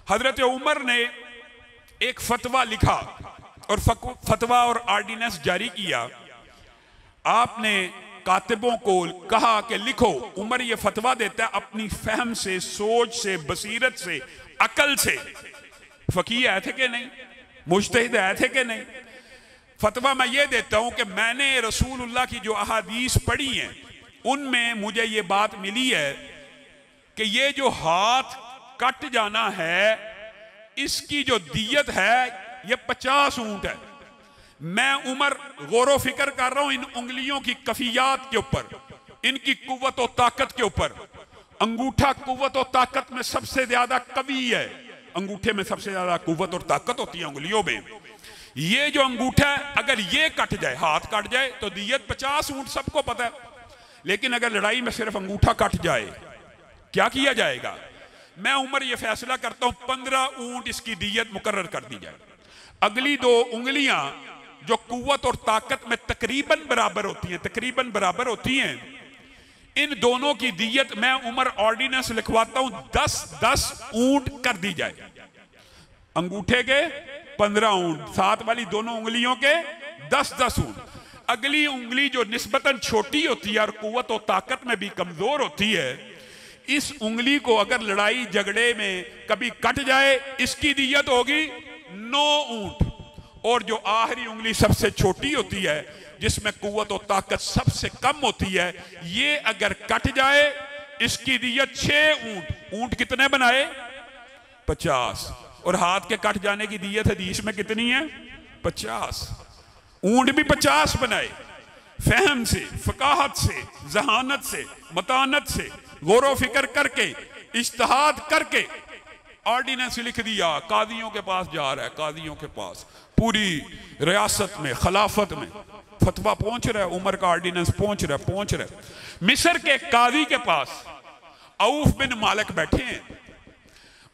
हजरत उमर ने एक फतवा लिखा और फतवा और ऑर्डिनेंस जारी किया। आपने कातिबों को कहा कि लिखो, उमर ये फतवा देता है अपनी फहम से, सोच से, बसीरत से, अकल से। फकीह आए थे कि नहीं, मुज्तहिद आए थे कि नहीं। फतवा मैं ये देता हूं कि मैंने रसूलुल्लाह की जो अहादीस पढ़ी हैं उनमें मुझे ये बात मिली है कि ये जो हाथ कट जाना है इसकी जो दियत है ये 50 ऊंट है। मैं उमर गौर फिक्र कर रहा हूं इन उंगलियों की कफियात के ऊपर, इनकी कुव्वत और ताकत के ऊपर। अंगूठा कुव्वत और ताकत में सबसे ज्यादा कवी है, अंगूठे में सबसे ज्यादा कुव्वत और ताकत होती है उंगलियों में। ये जो अंगूठा है अगर ये कट जाए, हाथ कट जाए तो दियत 50 ऊंट, सबको पता है। लेकिन अगर लड़ाई में सिर्फ अंगूठा कट जाए क्या किया जाएगा? मैं उमर ये फैसला करता हूं 15 ऊंट इसकी दियत मुकर्रर कर दी जाए। अगली 2 उंगलियां जो कुव्वत और ताकत में तकरीबन बराबर होती हैं, तकरीबन बराबर होती हैं, इन दोनों की दियत मैं उमर ऑर्डिनेंस लिखवाता हूं 10-10 ऊंट कर दी जाए। अंगूठे के 15 ऊंट, साथ वाली दोनों उंगलियों के 10-10 ऊंट। अगली उंगली जो निस्बतन छोटी होती है और कुव्वत और ताकत में भी कमजोर होती है, इस उंगली को अगर लड़ाई झगड़े में कभी कट जाए इसकी दियत होगी 9 ऊंट। और जो आखिरी उंगली सबसे छोटी होती है जिसमें कुव्वत और ताकत सबसे कम होती है, ये अगर कट जाए इसकी दियत 6 ऊंट। ऊंट कितने बनाए? 50। और हाथ के कट जाने की दियत हदीस में कितनी है? 50। ऊंट भी 50 बनाए। फहम से, फकाहत से, जहानत से, मतानत से गौर फिक्र करके, इज्तिहाद करके ऑर्डिनेंस लिख दिया। कादियों के पास जा रहा है, कादियों के पास पूरी रियासत में, खिलाफत में फतवा पहुंच रहा है, उमर का ऑर्डिनेंस पहुंच रहा है। मिस्र के कादी के पास औफ बिन मालिक बैठे हैं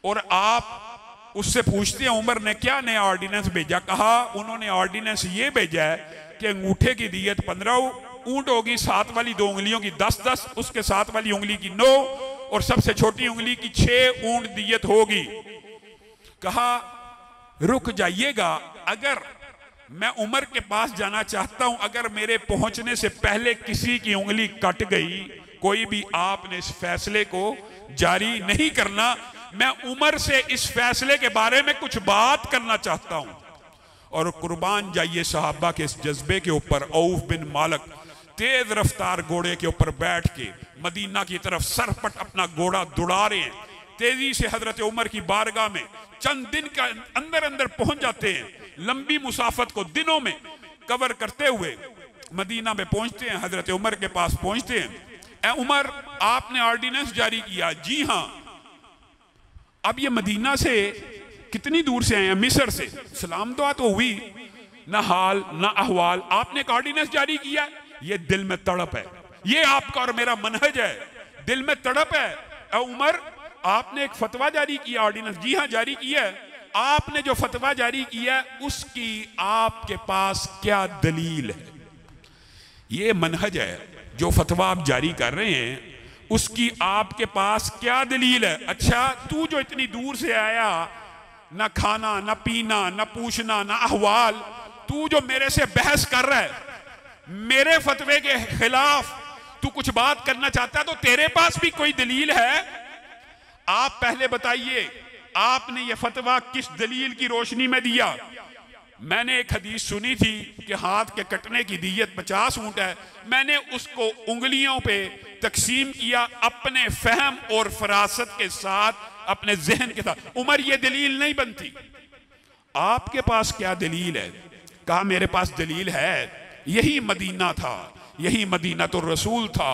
और आप उससे पूछते हैं उमर ने क्या नया ऑर्डिनेंस भेजा? कहा उन्होंने ऑर्डिनेंस ये भेजा है कि अंगूठे की दियत 15 ऊंट होगी, साथ वाली 2 उंगलियों की 10-10, उसके साथ वाली उंगली की 9 और सबसे छोटी उंगली की 6 ऊंट दियत होगी। कहा रुक जाइएगा, अगर मैं उमर के पास जाना चाहता हूं, अगर मेरे पहुंचने से पहले किसी की उंगली कट गई, कोई भी आपने इस फैसले को जारी नहीं करना। मैं उमर से इस फैसले के बारे में कुछ बात करना चाहता हूं। और कुर्बान जाइए सहाबा के इस जज्बे के ऊपर। औफ बिन मालिक तेज रफ्तार घोड़े के ऊपर बैठ के मदीना की तरफ सरपट अपना घोड़ा दौड़ा रहे हैं। तेजी से हजरत उमर की बारगाह में चंद दिन का अंदर अंदर पहुंच जाते हैं। लंबी मुसाफत को दिनों में कवर करते हुए मदीना में पहुंचते हैं, हजरत उमर के पास पहुंचते हैं। ए उमर, आपने ऑर्डिनेंस जारी किया? जी हां। अब ये मदीना से कितनी दूर से आए हैं? मिस्र से। सलाम दुआ तो हुई, ना हाल ना अहवाल। आपने एक ऑर्डिनेंस जारी किया, ये दिल में तड़प है, ये आपका और मेरा मनहज है, दिल में तड़प है। ए उमर, आपने एक फतवा जारी किया, ऑर्डिनेंस? जी हां जारी किया है। आपने जो फतवा जारी किया उसकी आपके पास क्या दलील है? ये मनहज है, जो फतवा आप जारी कर रहे हैं उसकी आपके पास क्या दलील है? अच्छा, तू जो इतनी दूर से आया, ना खाना ना पीना ना पूछना ना अहवाल, तू जो मेरे से बहस कर रहा है, मेरे फतवे के खिलाफ तू कुछ बात करना चाहता है, तो तेरे पास भी कोई दलील है? आप पहले बताइए, आपने ये फतवा किस दलील की रोशनी में दिया? मैंने एक हदीस सुनी थी कि हाथ के कटने की दियत 50 ऊंट है। मैंने उसको उंगलियों पे तकसीम किया अपने फहम और फरासत के साथ, अपने जहन के साथ। उमर, ये दलील नहीं बनती, आपके पास क्या दलील है? कहा मेरे पास दलील है, यही मदीना था, यही मदीना तो रसूल था।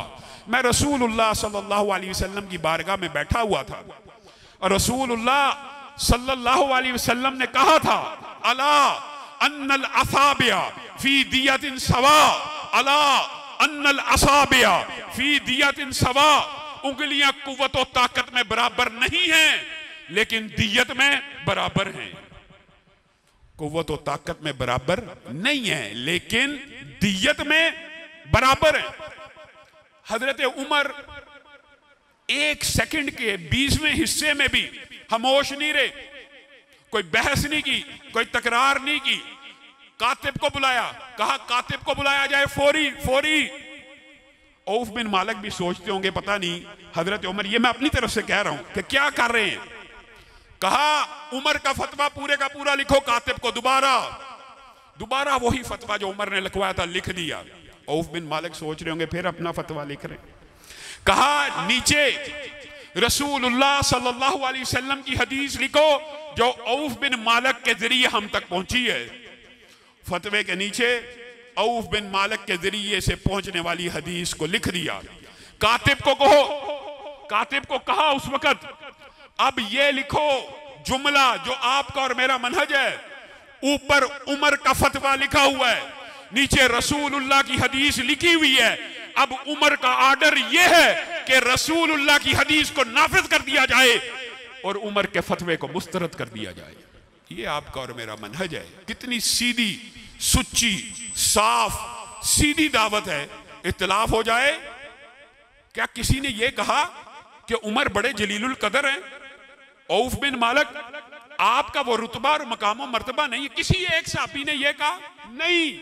मैं रसूलुल्लाह सल्लल्लाहु अलैहि वसल्लम की बारगाह में बैठा हुआ था और रसूलुल्लाह सल्लल्लाहु अलैहि वसल्लम ने कहा था, अला अन्नल असाबिया फी दियतिन सवा, अला अन्नल असाबिया फी दियतिन सवा। उंगलियां कुव्वत और ताकत में बराबर नहीं हैं, लेकिन दियत में बराबर हैं। कुव्वत और ताकत में बराबर नहीं है, लेकिन दियत में बराबर है। हजरत उमर 1 सेकंड के 20वें हिस्से में भी खामोश नहीं रहे, कोई बहस नहीं की, कोई तकरार नहीं की। कातिब को बुलाया, कहा कातिब को बुलाया जाए फौरी फौरी। औफ बिन मालिक भी सोचते होंगे पता नहीं हजरत उमर, ये मैं अपनी तरफ से कह रहा हूं कि क्या कर रहे हैं। कहा उमर का फतवा पूरे का पूरा लिखो। कातिब को दोबारा वही फतवा जो उमर ने लिखवाया था लिख दिया। औफ बिन मालिक सोच रहे होंगे फिर अपना फतवा लिख रहे। कहा नीचे रसूलुल्लाह सल्लल्लाहु अलैहि वसल्लम की हदीस लिखो जो औफ बिन मालिक के जरिए हम तक पहुंची है। फतवे के नीचे औफ बिन मालिक के जरिए से पहुंचने वाली हदीस को लिख दिया। कातिब को कहा उस वक्त अब ये लिखो जुमला जो आपका और मेरा मनहज है। ऊपर उमर का फतवा लिखा हुआ है, नीचे रसूलुल्लाह की हदीस लिखी हुई है। अब उमर का आर्डर यह है कि रसूलुल्लाह की हदीस को नाफिज कर दिया जाए और उमर के फतवे को मुस्तरद कर दिया जाए। ये आपका और मेरा मनहज है। कितनी सीधी सुच्ची साफ सीधी दावत है। इख्तिलाफ हो जाए, क्या किसी ने यह कहा कि उमर बड़े जलीलुल कदर हैं? औफ बिन मालिक आपका वो रुतबा और मकाम और मर्तबा नहीं है। किसी एक साहबी ने यह कहा नहीं।